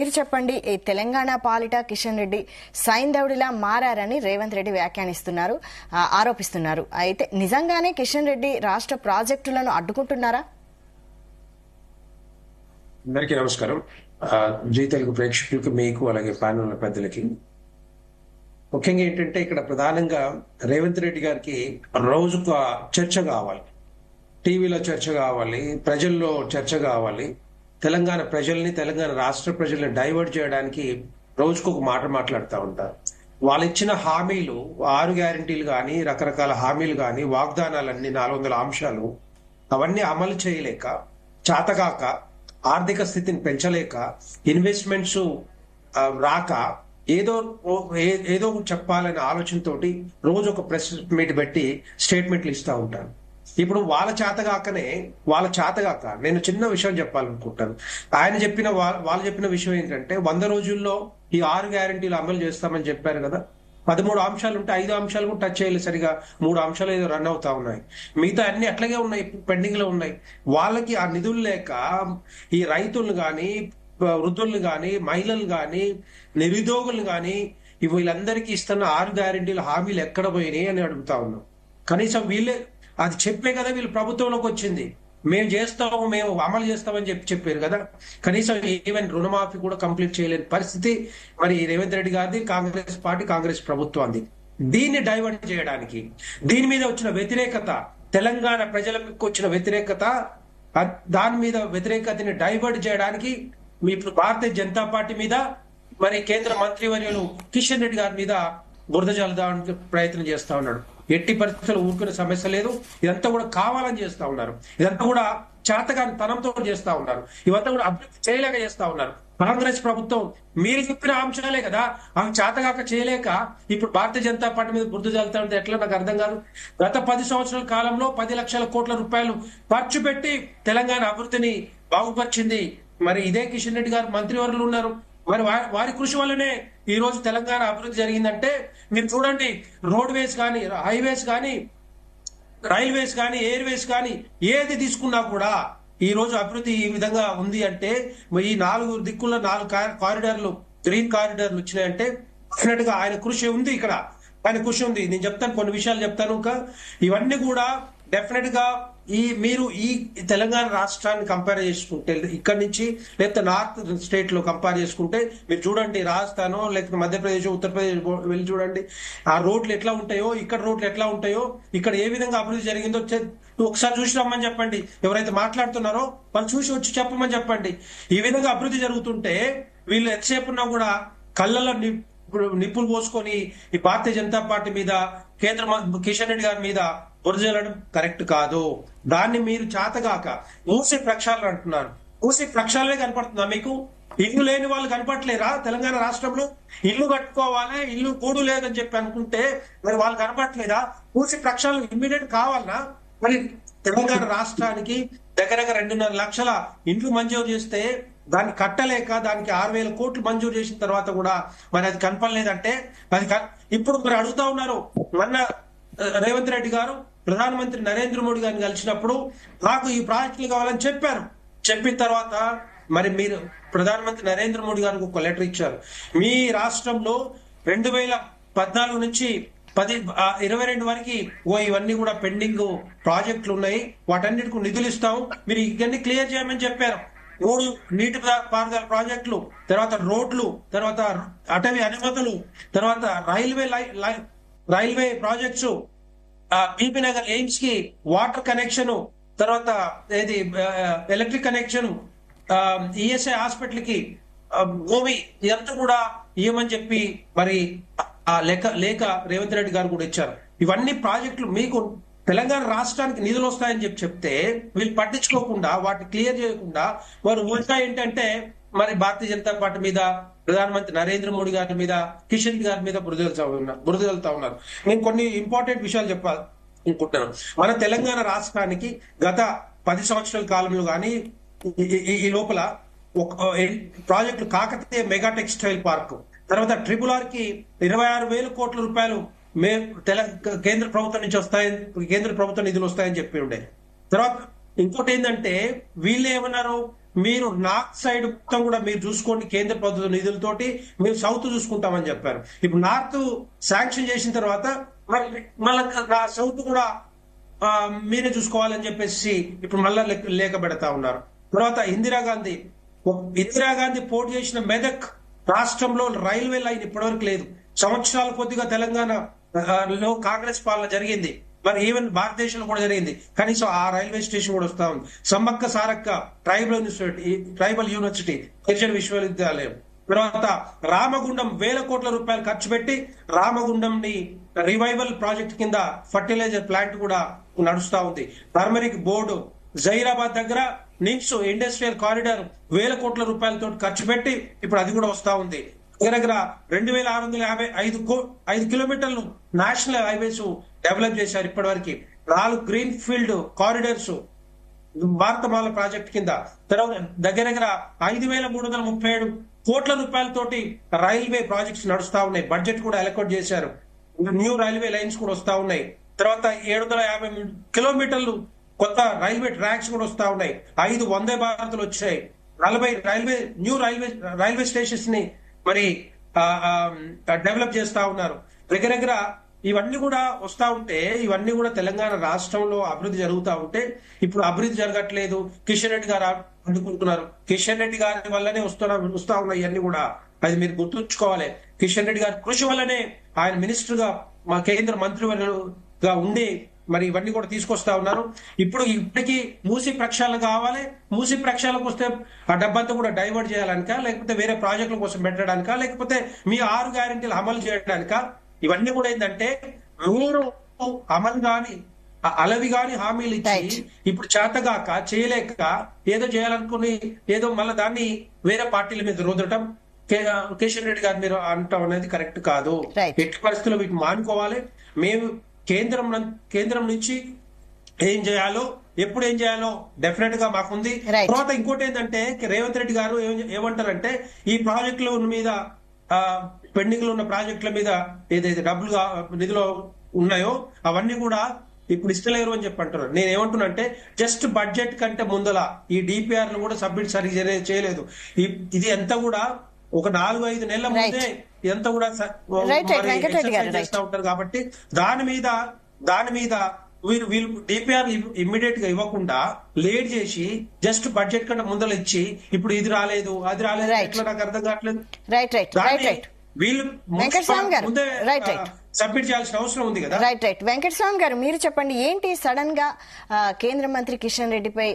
మీరు చెప్పండి, ఈ తెలంగాణ పాలిట కిషన్ రెడ్డి సైంధవుడిలా మారని రేవంత్ రెడ్డి వ్యాఖ్యానిస్తున్నారు, ఆరోపిస్తున్నారు. అయితే నిజంగానే కిషన్ రెడ్డి రాష్ట్ర ప్రాజెక్టులను అడ్డుకుంటున్నారా? అందరికీ నమస్కారం. జీ తెలుగు ప్రేక్షకులకు, మీకు అలాగే ప్యానెల్ పెద్దలకి ముఖ్యంగా ఏంటంటే, ఇక్కడ ప్రధానంగా రేవంత్ రెడ్డి గారికి రోజుకు చర్చ కావాలి, టీవీలో చర్చ కావాలి, ప్రజల్లో చర్చ కావాలి. తెలంగాణ ప్రజల్ని, తెలంగాణ రాష్ట్ర ప్రజల్ని డైవర్ట్ చేయడానికి రోజుకు ఒక మాట మాట్లాడుతూ ఉంటారు. వాళ్ళు ఇచ్చిన హామీలు, 6 గ్యారంటీలు కానీ, రకరకాల హామీలు కానీ, వాగ్దానాలన్నీ 400 అంశాలు, అవన్నీ అమలు చేయలేక, చాతగాక, ఆర్థిక స్థితిని పెంచలేక, ఇన్వెస్ట్మెంట్స్ రాక, ఏదో చెప్పాలనే ఆలోచనతోటి రోజు ఒక ప్రెస్ మీట్ పెట్టి స్టేట్మెంట్లు ఇస్తూ ఉంటారు. ఇప్పుడు వాళ్ళ చేతగాక నేను చిన్న విషయం చెప్పాలనుకుంటాను. వాళ్ళు చెప్పిన విషయం ఏంటంటే, 100 రోజుల్లో ఈ 6 గ్యారంటీలు అమలు చేస్తామని చెప్పారు కదా. 13 అంశాలు ఉంటే 5 అంశాలు కూడా టచ్ చేయలేదు, సరిగా 3 అంశాలు ఏదో రన్ అవుతా ఉన్నాయి. మిగతా అన్ని అట్లాగే ఉన్నాయి, పెండింగ్ లో ఉన్నాయి. వాళ్ళకి ఆ నిధులు లేక ఈ రైతులను గాని, వృద్ధులను గాని, మహిళలు గాని, నిరుద్యోగులు గాని, వీళ్ళందరికీ ఇస్తున్న 6 గ్యారంటీల హామీలు ఎక్కడ పోయినాయి అని అడుగుతా ఉన్నాం. కనీసం వీళ్ళే అది చెప్పే కదా వీళ్ళు ప్రభుత్వంలోకి వచ్చింది. మేము అమలు చేస్తామని చెప్పారు కదా. కనీసం ఈవెన్ రుణమాఫీ కూడా కంప్లీట్ చేయలేని పరిస్థితి మరి రేవంత్ రెడ్డి గారిది, కాంగ్రెస్ పార్టీ, కాంగ్రెస్ ప్రభుత్వాన్ని. దీన్ని డైవర్ట్ చేయడానికి, దీని మీద వచ్చిన వ్యతిరేకత, తెలంగాణ ప్రజలకు వచ్చిన వ్యతిరేకత, దాని మీద వ్యతిరేకతని డైవర్ట్ చేయడానికి ఇప్పుడు భారతీయ జనతా పార్టీ మీద, మరి కేంద్ర మంత్రివర్యులు కిషన్ రెడ్డి గారి మీద బురద జల్లడానికి ప్రయత్నం చేస్తా ఉన్నాడు. ఎట్టి పరిస్థితుల్లో ఊరుకునే సమస్య లేదు. ఇదంతా కూడా కావాలని చేస్తా ఉన్నారు. ఇదంతా కూడా చేతగాని తనంతో చేస్తా ఉన్నారు. ఇవంతా కూడా అభివృద్ధి చేయలేక చేస్తా ఉన్నారు. కాంగ్రెస్ ప్రభుత్వం మీరు చెప్పిన అంశాలే కదా, అవి చేతగాక చేయలేక ఇప్పుడు భారతీయ జనతా పార్టీ మీద బురద జల్లుతా ఉంటే ఎట్లా నాకు అర్థం కాదు. గత 10 సంవత్సరాల కాలంలో 10 లక్షల కోట్ల రూపాయలు ఖర్చు పెట్టి తెలంగాణ అభివృద్ధిని బాగుపరిచింది మరి ఇదే కిషన్ రెడ్డి గారు మంత్రివర్యులు ఉన్నారు. మరి వారి కృషి వల్లనే ఈ రోజు తెలంగాణ అభివృద్ధి జరిగిందంటే మీరు చూడండి. రోడ్వేస్ కానీ, హైవేస్ కానీ, రైల్వేస్ కానీ, ఎయిర్వేస్ కానీ, ఏది తీసుకున్నా కూడా ఈ రోజు అభివృద్ధి ఈ విధంగా ఉంది అంటే, ఈ 4 దిక్కుల్లో 4 కారిడార్లు, గ్రీన్ కారిడార్లు వచ్చినాయంటే డెఫినెట్ గా ఆయన కృషి ఉంది. ఇక్కడ ఆయన కృషి ఉంది. నేను చెప్తాను, కొన్ని విషయాలు చెప్తాను. ఇంకా ఇవన్నీ కూడా డెఫినెట్ గా మీరు ఈ తెలంగాణ రాష్ట్రాన్ని కంపేర్ చేసుకుంటే, ఇక్కడ నుంచి లేకపోతే నార్త్ స్టేట్ లో కంపేర్ చేసుకుంటే మీరు చూడండి, రాజస్థాన్ లేకపోతే మధ్యప్రదేశ్, ఉత్తరప్రదేశ్ వెళ్ళి చూడండి, ఆ రోడ్లు ఎట్లా ఉంటాయో, ఇక్కడ రోడ్లు ఎట్లా ఉంటాయో, ఇక్కడ ఏ విధంగా అభివృద్ధి జరిగిందో ఒకసారి చూసి రమ్మని చెప్పండి. ఎవరైతే మాట్లాడుతున్నారో వాళ్ళు చూసి వచ్చి చెప్పమని చెప్పండి. ఈ విధంగా అభివృద్ధి జరుగుతుంటే వీళ్ళు ఎంతసేపు ఉన్నా కూడా కళ్ళల్లో నిప్పులు పోసుకొని ఈ భారతీయ జనతా పార్టీ మీద, కేంద్ర కిషన్ రెడ్డి గారి మీద బురజలడం కరెక్ట్ కాదు. దాన్ని మీరు చేతగాక మూసి ప్రక్షాళన అంటున్నారు. మూసి ప్రక్షాళనే కనపడుతుందా మీకు? ఇల్లు లేని వాళ్ళు కనపట్లేరా తెలంగాణ రాష్ట్రంలో? ఇల్లు కట్టుకోవాలి, ఇల్లు కూడు లేదని చెప్పి అనుకుంటే మరి వాళ్ళు కనపట్లేదా? మూసి ప్రక్షాళన ఇమ్మీడియట్ కావాలనా? మరి తెలంగాణ రాష్ట్రానికి దగ్గర 2.5 లక్షల ఇండ్లు మంజూరు చేస్తే దాన్ని కట్టలేక దానికి 6,000 కోట్లు మంజూరు చేసిన తర్వాత కూడా మరి అది కనపడలేదంటే అది ఇప్పుడు మరి అడుగుతా ఉన్నారు. మొన్న రేవంత్ రెడ్డి గారు ప్రధానమంత్రి నరేంద్ర మోడీ గారిని కలిసినప్పుడు నాకు ఈ ప్రాజెక్టులు కావాలని చెప్పారు. చెప్పిన తర్వాత మరి మీరు ప్రధానమంత్రి నరేంద్ర మోడీ గారికి ఒక లెటర్ ఇచ్చారు. మీ రాష్ట్రంలో 2014 నుంచి 22 వరకు ఇవన్నీ కూడా పెండింగ్ ప్రాజెక్టులు ఉన్నాయి, వాటన్నిటికి నిధులు ఇస్తాం, మీరు ఇవన్నీ క్లియర్ చేయమని చెప్పారు. 3 నీటి పారుదల ప్రాజెక్టులు, తర్వాత రోడ్లు, తర్వాత అటవీ అనుమతులు, తర్వాత railway projects, BP Nagar AIIMS కి వాటర్ కనెక్షన్, తర్వాత ఏది ఎలక్ట్రిక్ కనెక్షన్, ఈఎస్ఐ హాస్పిటల్ కి భూమి, ఇదంతా కూడా ఇవ్వమని చెప్పి మరి లేక రేవంత్ రెడ్డి గారు కూడా ఇచ్చారు. ఇవన్నీ ప్రాజెక్టులు మీకు తెలంగాణ రాష్ట్రానికి నిధులు వస్తాయని చెప్తే వీళ్ళు పట్టించుకోకుండా, వాటిని క్లియర్ చేయకుండా వారు ఉల్టా ఏంటంటే మరి భారతీయ జనతా పార్టీ మీద, ప్రధానమంత్రి నరేంద్ర మోడీ గారి మీద, కిషన్ గారి మీద బురదలుతా ఉన్నారు. నేను కొన్ని ఇంపార్టెంట్ విషయాలు చెప్పాలనుకుంటున్నాను. మన తెలంగాణ రాష్ట్రానికి గత 10 సంవత్సరాల కాలంలో కానీ ఈ లోపల ప్రాజెక్టులు కాకతీయ మెగా టెక్స్టైల్ పార్క్, తర్వాత RRR కి 26,000 కోట్ల రూపాయలు కేంద్ర ప్రభుత్వం నుంచి వస్తాయని, కేంద్ర ప్రభుత్వ నిధులు వస్తాయని చెప్పి ఉండే. తర్వాత ఇంకోటి ఏంటంటే వీళ్ళు ఏమన్నారు, మీరు నార్త్ సైడ్ మొత్తం కూడా మీరు చూసుకోండి కేంద్ర ప్రభుత్వ నిధులతోటి, మేము సౌత్ చూసుకుంటామని చెప్పారు. ఇప్పుడు నార్త్ శాంక్షన్ చేసిన తర్వాత మళ్ళీ సౌత్ కూడా మీరే చూసుకోవాలని చెప్పేసి ఇప్పుడు మళ్ళా లేఖ పెడతా ఉన్నారు. తర్వాత ఇందిరాగాంధీ పోటీ చేసిన మెదక్ రాష్ట్రంలో రైల్వే లైన్ ఇప్పటివరకు లేదు. సంవత్సరాల కొద్దిగా తెలంగాణ లో కాంగ్రెస్ పాలన జరిగింది, మరి ఈవెన్ భారతదేశంలో కూడా జరిగింది, కనీసం ఆ రైల్వే స్టేషన్ కూడా వస్తా ఉంది. సమ్మక్క సారక్క ట్రైబల్ యూనివర్సిటీ గిరిజన విశ్వవిద్యాలయం. తర్వాత రామగుండం 1000 కోట్ల రూపాయలు ఖర్చు పెట్టి రామగుండం ని రివైవల్ ప్రాజెక్ట్ కింద ఫర్టిలైజర్ ప్లాంట్ కూడా నడుస్తా ఉంది. టర్మరిక్ బోర్డు జైరాబాద్ దగ్గర నిమ్స్ ఇండస్ట్రియల్ కారిడార్ 1000 కోట్ల రూపాయలతో ఖర్చు పెట్టి ఇప్పుడు అది కూడా వస్తా ఉంది. దగ్గర 2655 కిలోమీటర్లు నేషనల్ హైవేస్ డెవలప్ చేశారు. ఇప్పటి వరకు 4 green field corridors Bharatmala project కింద. తర్వాత దగ్గర 5337 కోట్ల రూపాయలతోటి రైల్వే ప్రాజెక్ట్స్ నడుస్తా ఉన్నాయి. బడ్జెట్ కూడా అలొకేట్ చేశారు. న్యూ రైల్వే లైన్స్ కూడా వస్తా ఉన్నాయి. తర్వాత 750 కిలోమీటర్లు కొత్త రైల్వే ట్రాక్స్ కూడా వస్తా ఉన్నాయి. 5 వందే భారత్లు వచ్చాయి. 40 న్యూ రైల్వే స్టేషన్స్ ని మరి డెవలప్ చేస్తా ఉన్నారు. దగ్గర ఇవన్నీ కూడా వస్తా ఉంటే, ఇవన్నీ కూడా తెలంగాణ రాష్ట్రంలో అభివృద్ధి జరుగుతా ఉంటే ఇప్పుడు అభివృద్ధి జరగట్లేదు, కిషన్ రెడ్డి గారు అందుకుంటున్నారు. కిషన్ రెడ్డి గారి వల్లనే వస్తా ఉన్నాయి ఇవన్నీ కూడా. అది మీరు గుర్తుంచుకోవాలి. కిషన్ రెడ్డి గారి కృషి వల్లనే ఆయన మినిస్టర్ గా, మా కేంద్ర మంత్రివర్యులుగా ఉండి మరి ఇవన్నీ కూడా తీసుకొస్తా ఉన్నారు. ఇప్పటికీ మూసీ ప్రక్షాళన కావాలి. మూసీ ప్రక్షాళనకు వస్తే ఆ డబ్బంతా కూడా డైవర్ట్ చేయాలనికా, లేకపోతే వేరే ప్రాజెక్టుల కోసం పెట్టడానికా, లేకపోతే మీ 6 గ్యారెంటీలు అమలు చేయడానికా? ఇవన్నీ కూడా ఏంటంటే మీరు అమలు కాని అలవి గాని హామీలు ఇచ్చి ఇప్పుడు చేతగాక చేయలేక ఏదో చేయాలనుకుని ఏదో మళ్ళీ దాన్ని వేరే పార్టీల మీద రుద్దటం కిషన్ రెడ్డి గారు మీరు అంటాం అనేది కరెక్ట్ కాదు. ఎట్టి పరిస్థితుల్లో వీటిని మానుకోవాలి. మేము కేంద్రం నుంచి ఏం చేయాలో, ఎప్పుడు ఏం చేయాలో డెఫినెట్ గా మాకుంది. తర్వాత ఇంకోటి ఏంటంటే రేవంత్ రెడ్డి గారు ఏమంటారంటే ఈ ప్రాజెక్టుల మీద పెండింగ్ లో ఉన్న ప్రాజెక్టుల మీద ఏదైతే నిధులు ఉన్నాయో అవన్నీ కూడా ఇప్పుడు ఇస్తలేరు అని చెప్పి అంటున్నారు. నేను ఏమంటున్నా అంటే జస్ట్ బడ్జెట్ కంటే ముందల ఈ డిపిఆర్ కూడా సబ్మిట్ సరిగ్గా చేయలేదు. ఇది ఎంత కూడా ఒక 4-5 నెలల ముందే ఇదంతా కూడా చేస్తూ ఉంటారు. కాబట్టి దాని మీద వీళ్ళు డిపిఆర్ ఇమ్మీడియట్ గా ఇవ్వకుండా లేట్ చేసి జస్ట్ బడ్జెట్ కంటే ముందర ఇచ్చి ఇప్పుడు ఇది రాలేదు అది రాలేదు ఎట్లా నాకు అర్థం కావట్లేదు. వీళ్ళు ముందే సబ్మిట్ చేయాల్సిన అవసరం ఉంది కదా. రైట్. వెంకటస్వామి గారు మీరు చెప్పండి, ఏంటి సడన్ గా కేంద్ర మంత్రి కిషన్ రెడ్డిపై